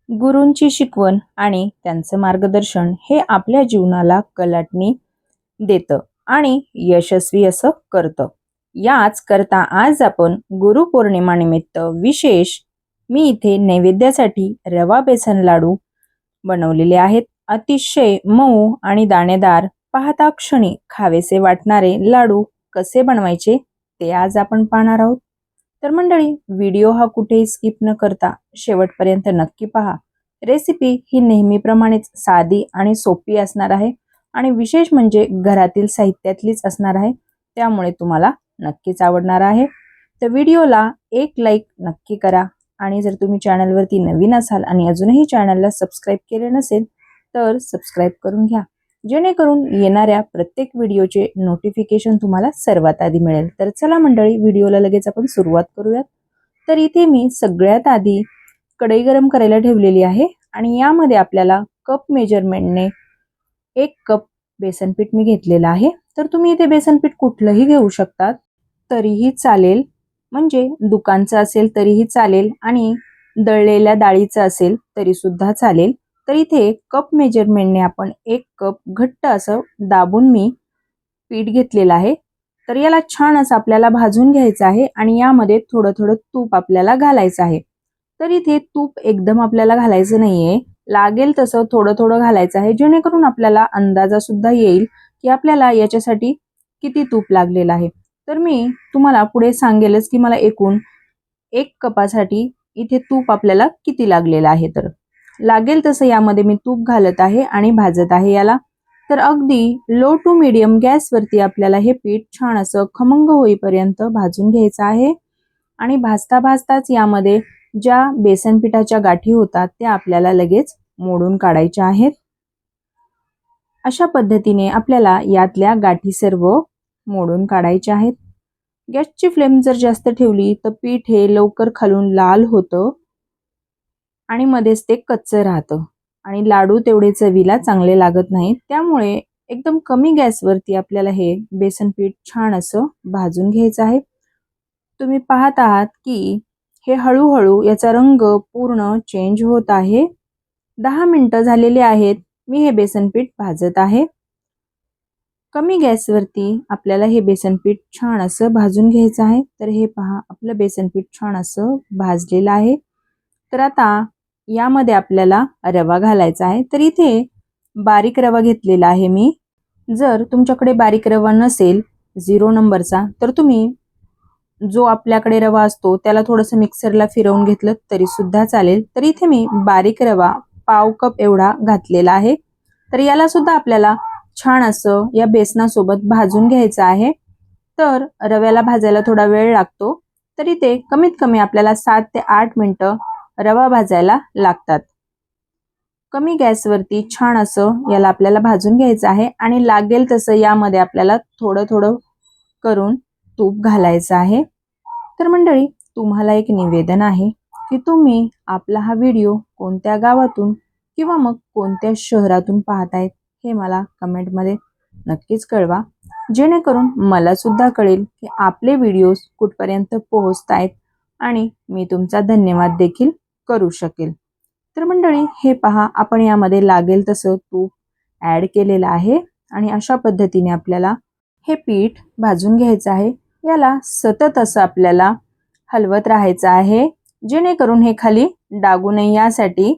गुरूंची शिकवण आणि त्यांचं मार्गदर्शन हे आपल्या जीवनाला कलाटणी देतं आणि यशस्वी असं करतं. याच करता आज आपण गुरुपौर्णिमा निमित्त विशेष मी इथे नैवेद्यासाठी रवा बेसन लाडू बनवलेले आहेत. अतिशय मऊ आणि दाणेदार, पाहता क्षणी खावेसे वाटणारे लाडू कसे बनवायचे ते आज आपण पाहणार आहोत. तर मंडळी, व्हिडिओ हा कुठेही स्किप न करता शेवटपर्यंत नक्की पहा. रेसिपी ही नेहमीप्रमाणेच साधी आणि सोपी असणार आहे आणि विशेष म्हणजे घरातील साहित्यातलीच असणार आहे, त्यामुळे तुम्हाला नक्कीच आवडणार आहे. तर व्हिडिओला एक लाईक नक्की करा आणि जर तुम्ही चॅनलवरती नवीन असाल आणि अजूनही चॅनलला सबस्क्राईब केले नसेल तर सबस्क्राईब करून घ्या, जेणेकरून येणाऱ्या प्रत्येक व्हिडिओचे नोटिफिकेशन तुम्हाला सर्वात आधी मिळेल. तर चला मंडळी, व्हिडिओला लगेच आपण सुरुवात करूयात. तर इथे मी सगळ्यात आधी कढई गरम करायला ठेवलेली आहे आणि यामध्ये आपल्याला कप मेजरमेंटने 1 कप बेसनपीठ मी घेतलेलं आहे. तर तुम्ही इथे बेसनपीठ कुठलंही घेऊ शकतात तरीही चालेल, म्हणजे दुकानचं असेल तरीही चालेल आणि दळलेल्या डाळीचं असेल तरी सुद्धा चालेल. तर इथे कप मेजरमेंटने आपण 1 कप घट्ट असं दाबून मी पीठ घेतलेलं आहे. तर याला छान असं आपल्याला भाजून घ्यायचं आहे आणि यामध्ये थोडं थोडं तूप आपल्याला घालायचं आहे. तर इथे तूप एकदम आपल्याला घालायचं नाहीये, लागेल तसं थोडं थोडं घालायचं आहे, जेणेकरून आपल्याला अंदाजा सुद्धा येईल की आपल्याला याच्यासाठी किती तूप लागलेलं आहे. तर मी तुम्हाला पुढे सांगेलच की मला एकूण 1 कपासाठी इथे तूप आपल्याला किती लागलेलं आहे. तर लागेल तसं यामध्ये मी तूप घालत आहे आणि भाजत आहे याला. तर अगदी लो टू मीडियम गॅसवरती आपल्याला हे पीठ छान असं खमंग होईपर्यंत भाजून घ्यायचं आहे आणि भाजता भाजताच यामध्ये ज्या बेसन पिठाच्या गाठी होतात त्या आपल्याला लगेच मोडून काढायच्या आहेत. अशा पद्धतीने आपल्याला यातल्या गाठी सर्व मोडून काढायच्या आहेत. गॅसची फ्लेम जर जास्त ठेवली तर पीठ हे लवकर खालून लाल होतं आणि मध्येच ते कच्चं राहतं आणि लाडू तेवढे चवीला चांगले लागत नाहीत. त्यामुळे एकदम कमी गॅसवरती आपल्याला हे बेसन पीठ छान असं भाजून घ्यायचं आहे. तुम्ही पाहत आहात की हे हळूहळू याचा रंग पूर्ण चेंज होत आहे. 10 मिनिटं झालेली आहेत. मी हे बेसन पीठ भाजत आहे. कमी गॅसवरती आपल्याला हे बेसन पीठ छान असं भाजून घ्यायचं आहे. तर हे पहा, आपलं बेसन पीठ छान असं भाजलेलं आहे. तर आता यामध्ये आपल्याला रवा घालायचा आहे. तर इथे बारीक रवा घेतलेला आहे मी. जर तुमच्याकडे बारीक रवा नसेल 0 नंबरचा, तर तुम्ही जो आपल्याकडे रवा असतो त्याला थोडंसं मिक्सरला फिरवून घेतलं तरी सुद्धा चालेल. तर इथे मी बारीक रवा पाव कप एवढा घातलेला आहे. तर याला सुद्धा आपल्याला छान असं या बेसनासोबत भाजून घ्यायचं आहे. तर रव्याला भाजायला थोडा वेळ लागतो. तर इथे कमीत कमी आपल्याला 7 ते 8 मिनिटं रवा भाजायला लागतात. कमी गॅसवरती छान असं याला आपल्याला भाजून घ्यायचं आहे आणि लागेल तसं यामध्ये आपल्याला थोडं थोडं करून तूप घालायचं आहे. तर मंडळी, तुम्हाला एक निवेदन आहे की तुम्ही आपला हा व्हिडिओ कोणत्या गावातून किंवा मग कोणत्या शहरातून पाहतायत हे मला कमेंटमध्ये नक्कीच कळवा, जेणेकरून मला सुद्धा कळेल की आपले व्हिडिओज कुठपर्यंत पोहोचतायत आणि मी तुमचा धन्यवाद देखील करू शकेल. तर मंडळी, हे पहा, आपण यामध्ये लागेल तसं तूप ॲड केलेलं आहे आणि अशा पद्धतीने आपल्याला हे पीठ भाजून घ्यायचं आहे. याला सतत असं आपल्याला हलवत राहायचं आहे, जेणेकरून हे खाली डागू नये. यासाठी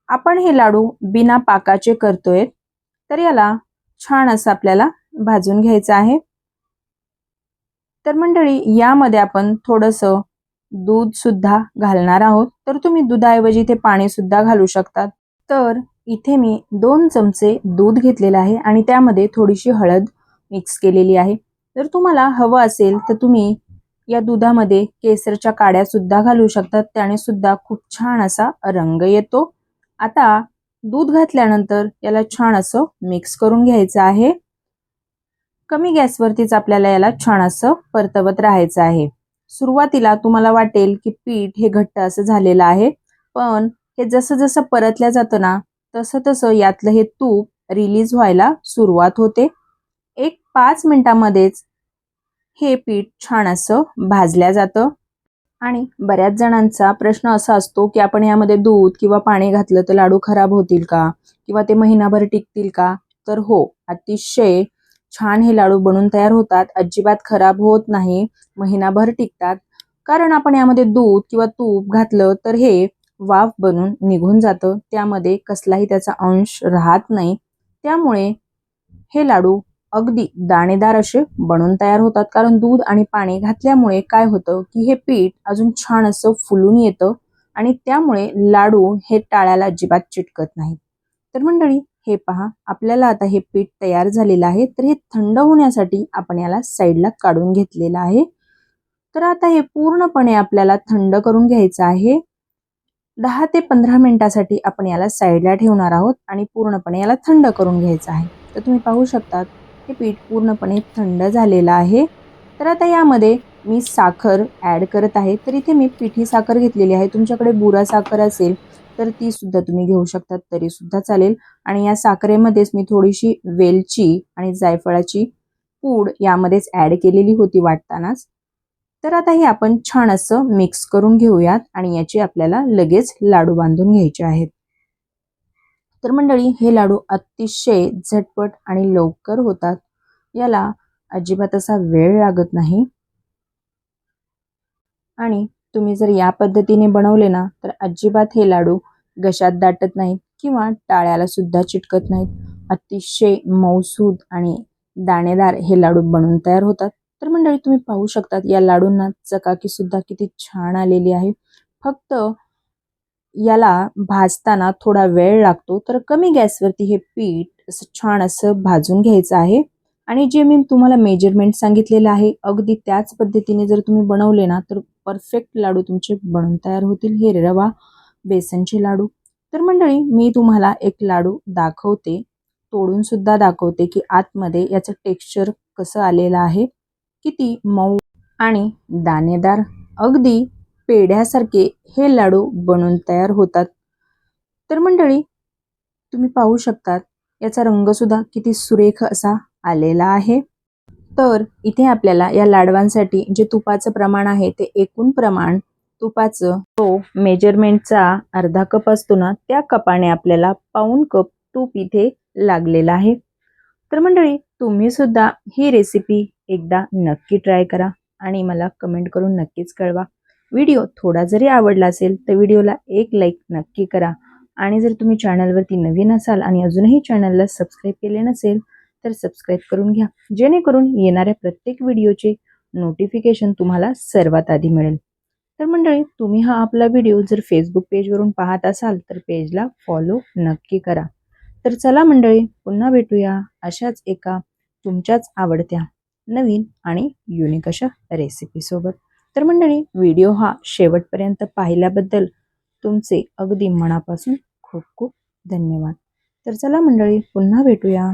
आपण हे लाडू बिना पाकाचे करतोय. तर याला छान असं आपल्याला भाजून घ्यायचं आहे. तर मंडळी, यामध्ये आपण थोडंसं दूध सुद्धा घालणार आहोत. तर तुम्ही दुधाऐवजी ते पाणी सुद्धा घालू शकतात. तर इथे मी 2 चमचे दूध घेतलेलं आहे आणि त्यामध्ये थोडीशी हळद मिक्स केलेली आहे. जर तुम्हाला हवं असेल तर तुम्ही या दुधामध्ये केसरच्या काड्या सुद्धा घालू शकतात, त्याने सुद्धा खूप छान असा रंग येतो. आता दूध घातल्यानंतर याला छान असं मिक्स करून घ्यायचं आहे. कमी गॅसवरतीच आपल्याला याला छान असं परतवत राहायचं आहे. सुरुवातीला तुम्हाला वाटेल की पीठ हे घट्ट असं झालेलं आहे, पण हे जसं जसं परतल्या जातं ना, तसं तसं यातलं हे तूप रिलीज व्हायला सुरुवात होते. 1-5 मिनिटांमध्येच हे पीठ छान असं भाजल्या जातं. आणि बऱ्याच जणांचा प्रश्न असा असतो की आपण यामध्ये दूध किंवा पाणी घातलं तर लाडू खराब होतील का किंवा ते महिनाभर टिकतील का? तर हो, अतिशय छान हे लाडू बनून तयार होतात. अजिबात खराब होत नाही, महिनाभर टिकतात. कारण आपण यामध्ये दूध किंवा तूप घातलं तर हे वाफ बनून निघून जातं, त्यामध्ये कसलाही त्याचा अंश राहत नाही. त्यामुळे हे लाडू अगदी दाणेदार असे बनून तयार होतात. कारण दूध आणि पाणी घातल्यामुळे काय होतं की हे पीठ अजून छान असं फुलून येतं आणि त्यामुळे लाडू हे टाळ्याला अजिबात चिटकत नाही. तर मंडळी, हे पहा, आपल्याला आता हे पीठ तयार झालेलं आहे. तर हे थंड होण्यासाठी आपण याला साईडला काढून घेतलेलं आहे. तर आता हे पूर्णपणे आपल्याला थंड करून घ्यायचं आहे. 10 ते 15 मिनिटासाठी आपण याला साईडला ठेवणार आहोत आणि पूर्णपणे याला थंड करून घ्यायचं आहे. तर तुम्ही पाहू शकता हे पीठ पूर्णपणे थंड झालेलं आहे. तर आता यामध्ये मी साखर ॲड करत आहे. तर इथे मी पिठी साखर घेतलेली आहे. तुमच्याकडे बुरा साखर असेल तर ती सुद्धा तुम्ही घेऊ शकतात, तरी सुद्धा चालेल. आणि या साखरेमध्येच मी थोडीशी वेलची आणि जायफळाची पूड यामध्येच ॲड केलेली होती वाटतानाच. तर आता हे आपण छान असं मिक्स करून घेऊयात आणि याचे आपल्याला लगेच लाडू बांधून घ्यायचे आहेत. तर मंडळी, हे लाडू अतिशय झटपट आणि लवकर होतात. याला अजिबात असा वेळ लागत नाही आणि तुम्ही जर या पद्धतीने बनवले ना तर अजिबात हे लाडू घशात दाटत नाहीत किंवा टाळ्याला सुद्धा चिटकत नाहीत. अतिशय मऊसूद आणि दाणेदार हे लाडू बनून तयार होतात. तर मंडळी, तुम्ही पाहू शकतात या लाडूंना चकाकी सुद्धा किती छान आलेली आहे. फक्त याला भाजताना थोडा वेळ लागतो. तर कमी गॅसवरती हे पीठ असं छान असं भाजून घ्यायचं आहे आणि जे मी तुम्हाला मेजरमेंट सांगितलेलं आहे अगदी त्याच पद्धतीने जर तुम्ही बनवले ना तर परफेक्ट लाडू तुमचे बनून तयार होतील, हे रवा बेसनचे लाडू. तर मंडळी, मी तुम्हाला एक लाडू दाखवते, तोडून सुद्धा दाखवते की आतमध्ये याचं टेक्स्चर कसं आलेलं आहे, किती मऊ आणि दाणेदार, अगदी पेढ्यासारखे हे लाडू बनून तयार होतात. तर मंडळी, तुम्ही पाहू शकतात याचा रंग सुद्धा किती सुरेख असा आलेला आहे. तर इथे आपल्याला या लाडवांसाठी जे तुपाचं प्रमाण आहे ते एकूण प्रमाण तुपाचं तो मेजरमेंटचा अर्धा कप असतो ना त्या कपाने आपल्याला पाऊण कप तूप इथे लागलेलं आहे. तर मंडळी, तुम्ही सुद्धा ही रेसिपी एकदा नक्की ट्राय करा आणि मला कमेंट करून नक्कीच कळवा. व्हिडिओ थोडा जरी आवडला असेल तर व्हिडिओला एक लाईक नक्की करा आणि जर तुम्ही चॅनलवरती नवीन असाल आणि अजूनही चॅनलला सबस्क्राईब केले नसेल तर सबस्क्राईब करून घ्या, जेणेकरून येणाऱ्या प्रत्येक व्हिडिओचे नोटिफिकेशन तुम्हाला सर्वात आधी मिळेल. तर मंडळी, तुम्ही हा आपला व्हिडिओ जर फेसबुक पेजवरून पाहत असाल तर पेजला फॉलो नक्की करा. तर चला मंडळी, पुन्हा भेटूया अशाच एका तुमच्याच आवडत्या नवीन आणि युनिक अशा रेसिपीसोबत. तर मंडळी, व्हिडिओ हा शेवटपर्यंत पाहिल्याबद्दल तुमचे अगदी मनापासून खूप खूप धन्यवाद. तर चला मंडळी, पुन्हा भेटूया.